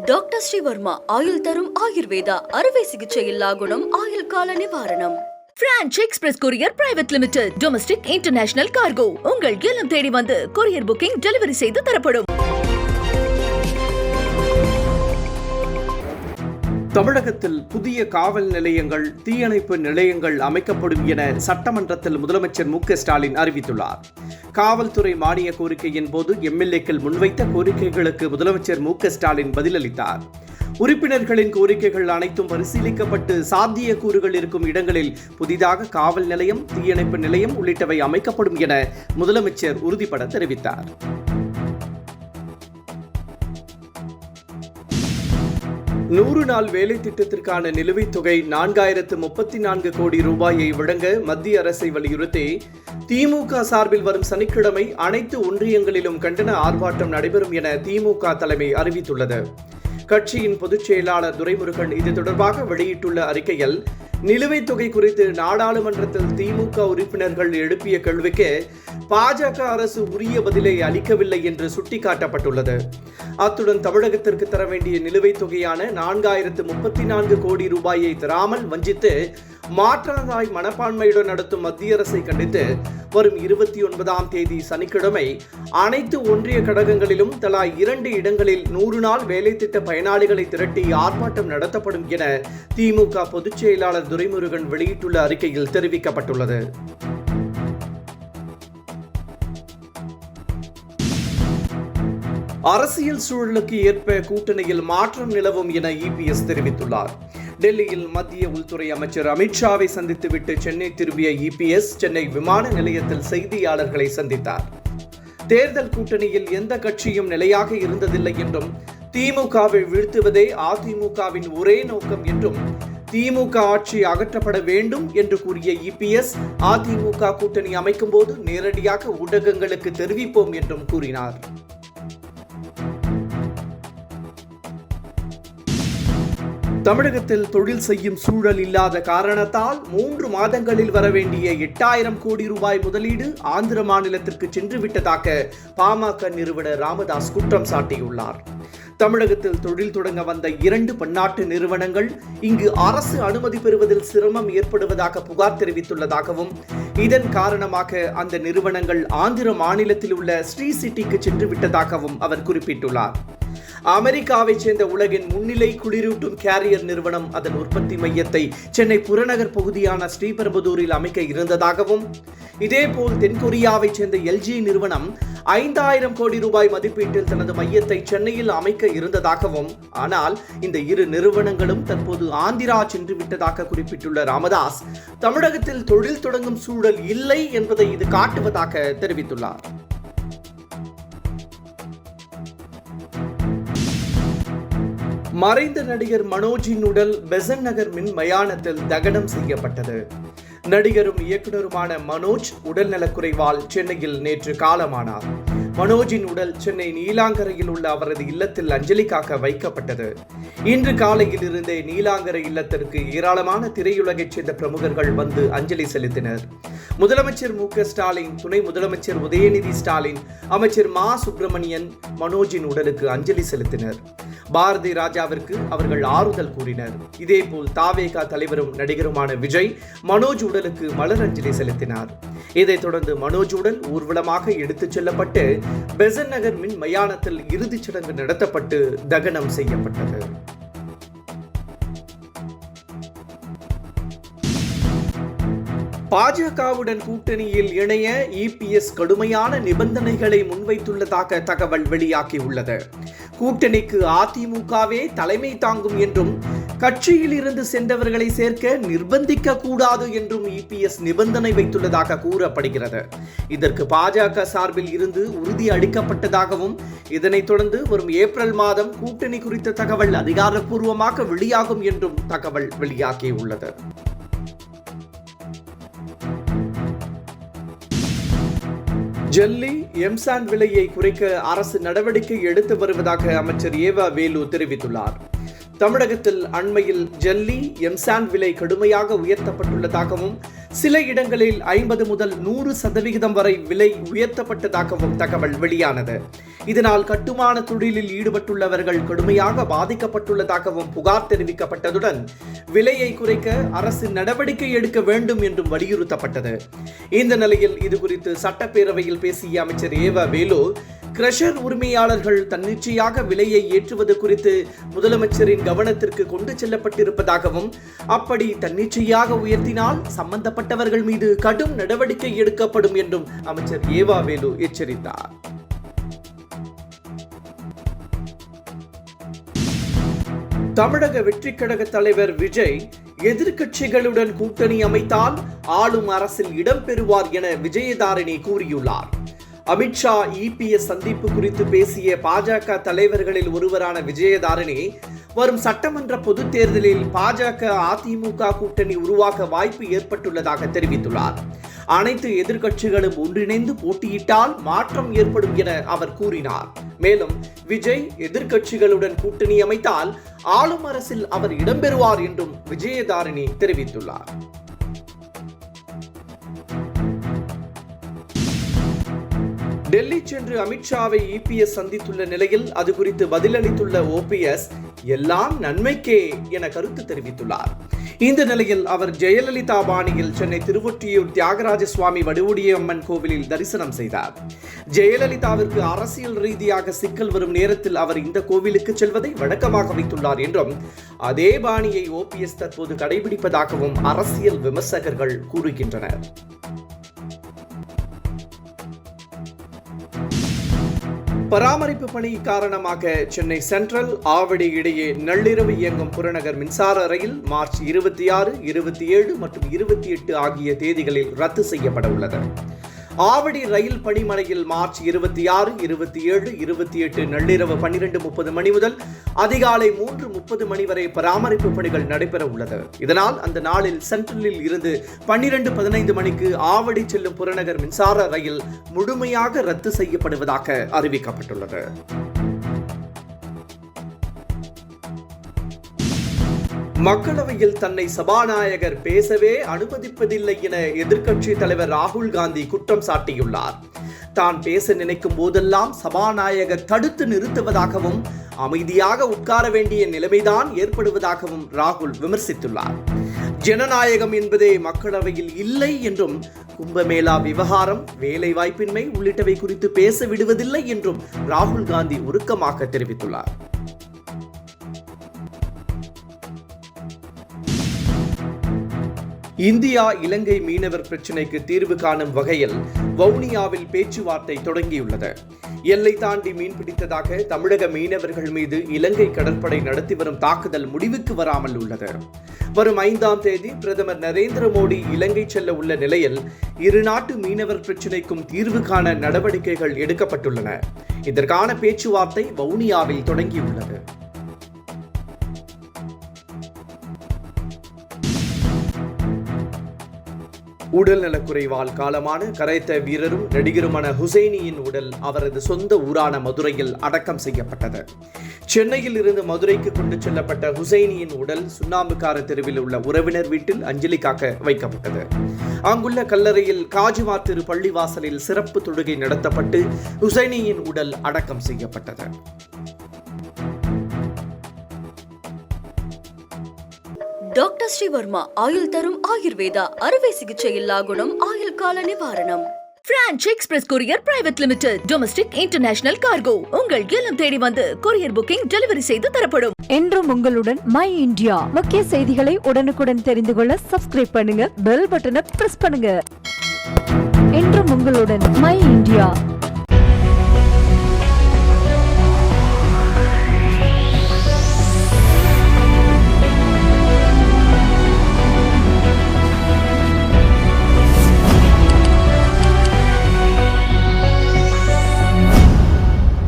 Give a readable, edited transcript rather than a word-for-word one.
Doctor Sreevarma ஆயுள் தரும் ஆயுர்வேதா அறுவை சிகிச்சையில்லா குணம் ஆயுள் கால நிவாரணம். Branch express courier private limited domestic international cargo உங்கள் இல்லம் தேடி வந்து கொரியர் புக்கிங் டெலிவரி செய்து தரப்படும். தமிழகத்தில் புதிய காவல் நிலையங்கள், தீயணைப்பு நிலையங்கள் அமைக்கப்படும் என சட்டமன்றத்தில் முதலமைச்சர் மு.க.ஸ்டாலின் அறிவித்துள்ளார். காவல்துறை மானிய கோரிக்கையின் போது எம்எல்ஏக்கள் முன்வைத்த கோரிக்கைகளுக்கு முதலமைச்சர் மு.க.ஸ்டாலின் பதிலளித்தார். உறுப்பினர்களின் கோரிக்கைகள் அனைத்தும் பரிசீலிக்கப்பட்டு சாத்தியக்கூறுகள் இருக்கும் இடங்களில் புதிதாக காவல் நிலையம், தீயணைப்பு நிலையம் உள்ளிட்டவை அமைக்கப்படும் என முதலமைச்சர் உறுதிபட தெரிவித்தார். நூறு நாள் வேலை திட்டத்திற்கான நிலுவைத் தொகை 4034 கோடி ரூபாயை வழங்க மத்திய அரசை வலியுறுத்தி திமுக சார்பில் வரும் சனிக்கிழமை அனைத்து ஒன்றியங்களிலும் கண்டன ஆர்ப்பாட்டம் நடைபெறும் என திமுக தலைமை அறிவித்துள்ளது. கட்சியின் பொதுச் செயலாளர் துரைமுருகன் இது தொடர்பாக வெளியிட்டுள்ள அறிக்கையில், நிலுவைத் தொகை குறித்து நாடாளுமன்றத்தில் திமுக உறுப்பினர்கள் எழுப்பிய கேள்விக்கு பாஜக அரசு உரிய பதிலை அளிக்கவில்லை என்று சுட்டிக்காட்டப்பட்டுள்ளது. அத்துடன் தமிழகத்திற்கு தர வேண்டிய நிலுவைத் தொகையான 4034 கோடி ரூபாயை தராமல் வஞ்சித்து மாற்றாந்தாய் மனப்பான்மையுடன் நடத்தும் மத்திய அரசை கண்டித்து வரும் 29ஆம் தேதி சனிக்கிழமை அனைத்து ஒன்றிய கழகங்களிலும் தலா 2 இடங்களில் 100 நாள் வேலை திட்ட பயனாளிகளை திரட்டி ஆர்ப்பாட்டம் நடத்தப்படும் என திமுக பொதுச் செயலாளர் துரைமுருகன் வெளியிட்டுள்ள அறிக்கையில் தெரிவிக்கப்பட்டுள்ளது. அரசியல் சூழலுக்கு ஏற்ப கூட்டணியில் மாற்றம் நிலவும் என இபிஎஸ் தெரிவித்துள்ளார். டெல்லியில் மத்திய உள்துறை அமைச்சர் அமித்ஷாவை சந்தித்துவிட்டு சென்னை திரும்பிய இபிஎஸ் சென்னை விமான நிலையத்தில் செய்தியாளர்களை சந்தித்தார். தேர்தல் கூட்டணியில் எந்த கட்சியும் நிலையாக இருந்ததில்லை என்றும், திமுகவை வீழ்த்துவதே அதிமுகவின் ஒரே நோக்கம் என்றும், திமுக ஆட்சி அகற்றப்பட வேண்டும் என்று கூறிய இபிஎஸ், அதிமுக கூட்டணி அமைக்கும் போது நேரடியாக ஊடகங்களுக்கு தெரிவிப்போம் என்றும் கூறினார். தமிழகத்தில் தொழில் செய்யும் சூழல் இல்லாத காரணத்தால் 3 மாதங்களில் வர வேண்டிய 8000 கோடி ரூபாய் முதலீடு ஆந்திர மாநிலத்திற்கு சென்று விட்டதாக பாமக நிறுவனர் ராமதாஸ் குற்றம் சாட்டியுள்ளார். தமிழகத்தில் தொழில் தொடங்க வந்த 2 பன்னாட்டு நிறுவனங்கள் இங்கு அரசு அனுமதி பெறுவதில் சிரமம் ஏற்படுவதாக புகார் தெரிவித்துள்ளதாகவும், இதன் காரணமாக அந்த நிறுவனங்கள் ஆந்திர மாநிலத்தில் உள்ள ஸ்ரீ சிட்டிக்கு சென்று விட்டதாகவும் அவர் குறிப்பிட்டுள்ளார். அமெரிக்காவைச் சேர்ந்த உலகின் முன்னிலை குளிரூட்டும் கேரியர் நிறுவனம் அதன் உற்பத்தி மையத்தை சென்னை புறநகர் பகுதியான ஸ்ரீபெரும்புதூரில் அமைக்க இருந்ததாகவும், இதேபோல் தென்கொரியாவைச் சேர்ந்த எல்ஜி நிறுவனம் 5000 கோடி ரூபாய் மதிப்பீட்டில் தனது மையத்தை சென்னையில் அமைக்க இருந்ததாகவும், ஆனால் இந்த 2 நிறுவனங்களும் தற்போது ஆந்திரா சென்று விட்டதாக குறிப்பிட்டுள்ள ராமதாஸ், தமிழகத்தில் தொழில் தொடங்கும் சூழல் இல்லை என்பதை இது காட்டுவதாக தெரிவித்துள்ளார். மறைந்த நடிகர் மனோஜின் உடல் பெசன்ட் நகர் மின் மயானத்தில் தகனம் செய்யப்பட்டது. நடிகரும் இயக்குனருமான மனோஜ் உடல்நலக்குறைவால் சென்னையில் நேற்று காலமானார். மனோஜின் உடல் சென்னை நீலாங்கரையில் உள்ள அவரது இல்லத்தில் அஞ்சலி காக்க வைக்கப்பட்டது. இன்று காலையில் இருந்தே நீலாங்கரை இல்லத்திற்கு ஏராளமான திரையுலகைச் சேர்ந்த பிரமுகர்கள் வந்து அஞ்சலி செலுத்தினர். முதலமைச்சர் மு.க.ஸ்டாலின், துணை முதலமைச்சர் உதயநிதி ஸ்டாலின், அமைச்சர் மா சுப்பிரமணியன் மனோஜின் உடலுக்கு அஞ்சலி செலுத்தினர். பாரதி ராஜாவிற்கு அவர்கள் ஆறுதல் கூறினர். இதேபோல் தாவேகா தலைவரும் நடிகருமான விஜய் மனோஜ் உடலுக்கு மலர் அஞ்சலி செலுத்தினார். இதைத் தொடர்ந்து மனோஜ் உடல் ஊர்வலமாக எடுத்துச் செல்லப்பட்டு பெசன்ட் நகர் மின் மயானத்தில் இறுதிச் சடங்கு நடத்தப்பட்டு தகனம் செய்யப்பட்டது. பாஜகவுடன் கூட்டணியில் இணைய இபிஎஸ் கடுமையான நிபந்தனைகளை முன்வைத்துள்ளதாக தகவல் வெளியாகியுள்ளது. கூட்டணிக்கு அதிமுகவே தலைமை தாங்கும் என்றும், கட்சியில் இருந்து சென்றவர்களை சேர்க்க நிர்பந்திக்க கூடாது என்றும் இபிஎஸ் நிபந்தனை வைத்துள்ளதாக கூறப்படுகிறது. இதற்கு பாஜக சார்பில் இருந்து உறுதி அளிக்கப்பட்டதாகவும், இதனைத் தொடர்ந்து வரும் ஏப்ரல் மாதம் கூட்டணி குறித்த தகவல் அதிகாரப்பூர்வமாக வெளியாகும் என்றும் தகவல் வெளியாகியுள்ளது. ஜல்லி, எம்சாண்ட் விலையை குறைக்க அரசு நடவடிக்கை எடுத்து வருவதாக அமைச்சர் ஏவா வேலு தெரிவித்துள்ளார். தமிழகத்தில் அண்மையில் ஜல்லி, எம்சாண்ட் விலை கடுமையாக உயர்த்தப்பட்டுள்ளதாகவும், சில இடங்களில் 50 முதல் 100% வரை விலை உயர்த்தப்பட்டதாகவும் தகவல் வெளியானது. இதனால் கட்டுமான தொழிலில் ஈடுபட்டுள்ளவர்கள் கடுமையாக பாதிக்கப்பட்டுள்ளதாகவும் புகார் தெரிவிக்கப்பட்டதுடன் விலையை குறைக்க அரசு நடவடிக்கை எடுக்க வேண்டும் என்றும் வலியுறுத்தப்பட்டது. இந்த நிலையில் இதுகுறித்து சட்டப்பேரவையில் பேசிய அமைச்சர் ஏவா வேலு, கிரஷர் உரிமையாளர்கள் தன்னிச்சையாக விலையை ஏற்றுவது குறித்து முதலமைச்சரின் கவனத்திற்கு கொண்டு செல்லப்பட்டிருப்பதாகவும், அப்படி தன்னிச்சையாக உயர்த்தினால் சம்பந்தப்பட்டவர்கள் மீது கடும் நடவடிக்கை எடுக்கப்படும் என்றும் அமைச்சர் ஏவா வேலு எச்சரித்தார். தமிழக வெற்றிக் கழக தலைவர் விஜய் எதிர்க்கட்சிகளுடன் கூட்டணி அமைத்தால் ஆளும் அரசில் இடம்பெறுவார் என விஜயதாரணி கூறியுள்ளார். அமித்ஷா இபிஎஸ் சந்திப்பு குறித்து பேசிய பாஜக தலைவர்களில் ஒருவரான விஜயதாரணி, வரும் சட்டமன்ற பொதுத் தேர்தலில் பாஜக அதிமுக கூட்டணி உருவாக்க வாய்ப்பு ஏற்பட்டுள்ளதாக தெரிவித்துள்ளார். அனைத்து எதிர்க்கட்சிகளும் ஒன்றிணைந்து போட்டியிட்டால் மாற்றம் ஏற்படும் என அவர் கூறினார். மேலும் விஜய் எதிர்க்கட்சிகளுடன் கூட்டணி அமைத்தால் ஆளும் அரசில் அவர் இடம்பெறுவார் என்றும் விஜயதாரணி தெரிவித்துள்ளார். டெல்லி சென்று அமித்ஷாவை இபிஎஸ் சந்தித்துள்ள நிலையில் அது குறித்து பதிலளித்துள்ள ஓபிஎஸ், எல்லாம் நன்மைக்கே என கருத்து தெரிவித்துள்ளார். இந்த நிலையில் அவர் ஜெயலலிதா பாணியில் சென்னை திருவொற்றியூர் தியாகராஜ சுவாமி வடுவுடியம்மன் கோவிலில் தரிசனம் செய்தார். ஜெயலலிதாவிற்கு அரசியல் ரீதியாக சிக்கல் வரும் நேரத்தில் அவர் இந்த கோவிலுக்கு செல்வதை வழக்கமாக வைத்துள்ளார் என்றும், அதே பாணியை ஓபிஎஸ் தற்போது கடைபிடிப்பதாகவும் அரசியல் விமர்சகர்கள் கூறுகின்றனர். பராமரிப்பு பணி காரணமாக சென்னை சென்ட்ரல் ஆவடி இடையே நள்ளிரவு இயங்கும் புறநகர் மின்சார ரயில் மார்ச் 26, 27 மற்றும் 28 ஆகிய தேதிகளில் ரத்து செய்யப்பட உள்ளது. ஆவடி ரயில் பணிமனையில் மார்ச் 26, 27, 28 நள்ளிரவு 12:30 மணி முதல் அதிகாலை 3:30 மணி வரை பராமரிப்பு பணிகள் நடைபெற உள்ளது. இதனால் அந்த நாளில் சென்ட்ரலில் இருந்து 12:15 மணிக்கு ஆவடி செல்லும் புறநகர் மின்சார ரயில் முழுமையாக ரத்து செய்யப்படுவதாக அறிவிக்கப்பட்டுள்ளது. மக்களவையில் தன்னை சபாநாயகர் பேசவே அனுமதிப்பதில்லை என எதிர்க்கட்சி தலைவர் ராகுல் காந்தி குற்றம் சாட்டியுள்ளார். தான் பேச நினைக்கும் போதெல்லாம் சபாநாயகர் தடுத்து நிறுத்துவதாகவும், அமைதியாக உட்கார வேண்டிய நிலைமைதான் ஏற்படுவதாகவும் ராகுல் விமர்சித்துள்ளார். ஜனநாயகம் என்பதே மக்களவையில் இல்லை என்றும், கும்பமேளா விவகாரம், வேலை வாய்ப்பின்மை உள்ளிட்டவை குறித்து பேச விடுவதில்லை என்றும் ராகுல் காந்தி உருக்கமாக தெரிவித்துள்ளார். இந்தியா இலங்கை மீனவர் பிரச்சினைக்கு தீர்வு காணும் வகையில் வவுனியாவில் பேச்சுவார்த்தை தொடங்கியுள்ளது. எல்லை தாண்டி மீன்பிடித்ததாக தமிழக மீனவர்கள் மீது இலங்கை கடற்படை நடத்தி வரும் தாக்குதல் முடிவுக்கு வராமல் உள்ளது. வரும் 5ஆம் தேதி பிரதமர் நரேந்திர மோடி இலங்கை செல்ல உள்ள நிலையில் இரு நாட்டு மீனவர் பிரச்சினைக்கும் தீர்வு காண நடவடிக்கைகள் எடுக்கப்பட்டுள்ளன. இதற்கான பேச்சுவார்த்தை வவுனியாவில் தொடங்கியுள்ளது. உடல் நலக்குறைவால் காலமான கரைத்த வீரரும் நடிகருமான ஹுசைனியின் உடல் அவரது சொந்த ஊரான மதுரையில் அடக்கம் செய்யப்பட்டது. சென்னையில் இருந்து மதுரைக்கு கொண்டு செல்லப்பட்ட ஹுசைனியின் உடல் சுண்ணாம்புக்கார தெருவில் உள்ள உறவினர் வீட்டில் அஞ்சலி காக்க வைக்கப்பட்டது. அங்குள்ள கல்லறையில் காஜிமார் திரு பள்ளிவாசலில் சிறப்பு தொழுகை நடத்தப்பட்டு ஹுசைனியின் உடல் அடக்கம் செய்யப்பட்டது. டாக்டர் ஸ்ரீவர்மா ஆயுள் தரும் ஆயுர்வேதா அறுவை சிகிச்சை இல்லா குணம் ஆயுள் கால நிவாரணம். Branch express courier private limited domestic international cargo உங்கள் இல்லம் தேடி வந்து கொரியர் புக்கிங் டெலிவரி செய்து தரப்படும். என்றும் உங்களுடன் மை இந்தியா. முக்கிய செய்திகளை உடனுக்குடன் தெரிந்து கொள்ள சப்ஸ்கிரைப் பண்ணுங்க, பெல் பட்டனை பிரஸ் பண்ணுங்க. என்றும் உங்களுடன் மை இந்தியா.